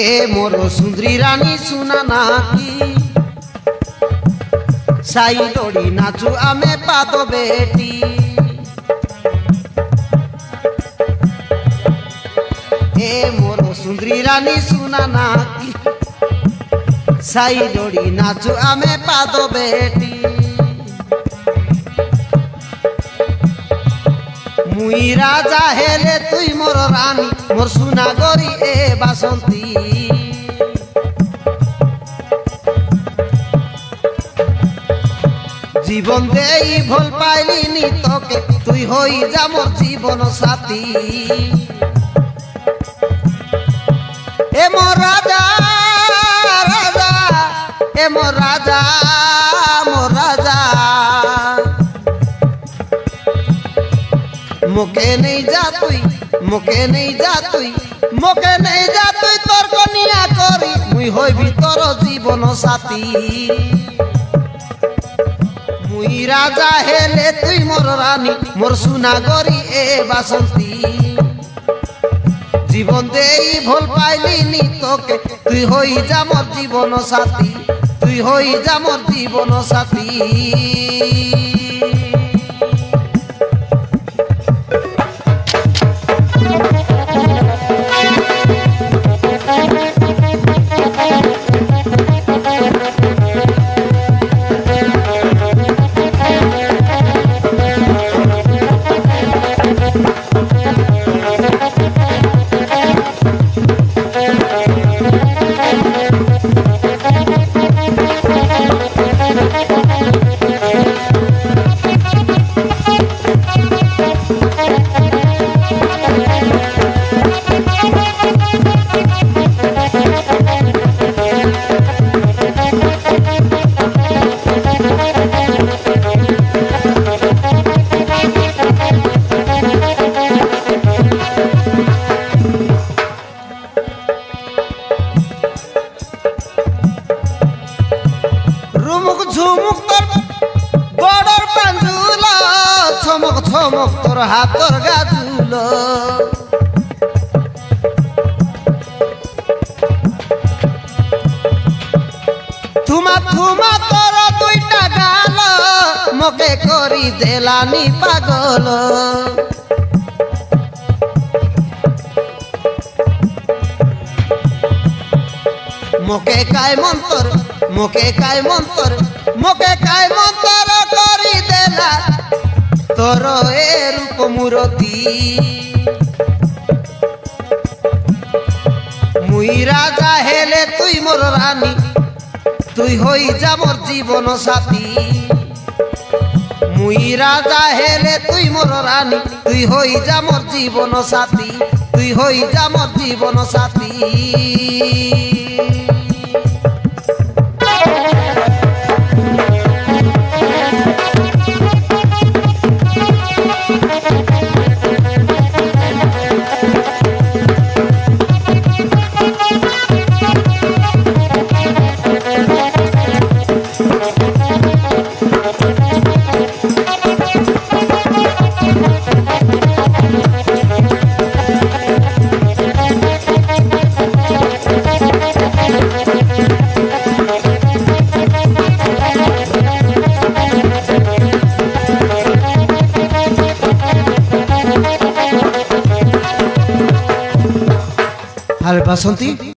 এ মোর সুন্দরী রানী শুনা নাকি সাই দড়ি নাচু আমি পাদ বেটি এ মোর সুন্দরী রানী শুনা নাকি সাই দড়ি নাচু আমি পাদ বেটি মুই রাজা হেলে তুই মোর রানী মোর সুনা গরি এ বাসন্তী জীবন দেই ভুল পাইলিনি তোকে তুই হই যা মোর জীবন সাথী এ মোর রাজা রাজা এ মোর রাজা মোর রাজা মুখে নেই যা তুই মুখে নেই যা তুই মুখে নেই যা তুই তোর কনিয়া করি মুই হইবি তোর জীবন সাথী মুই রাজা হেলে তুই মোর রানী মোর সুনা গরি এ বাসন্তী জীবন দেই ভুল পাইলিনি তোকে তুই হই যা মোর জীবন সাথী তুই হই যা মোর জীবন সাথী ঝুমুক তোর বড়র পাঞ্জুল ছমক ছমক তোর হাতর গাজুল থুমা থুমা তোর দুইটা গাল মকে করি দেলানি পাগল মোকে কায় মন্তর মোকে কায় মন্তর মোকে কায় মন্তর করি দেলা তোর এ রূপ মূরতি মুই রাজা হেলে তুই মোর রানী তুই হই যা মোর জীবন সাথী মুই রাজা হেলে তুই মোর রানী তুই হই যা মোর জীবন সাথী তুই হই যা মোর জীবন সাথী আরে বাসন্তী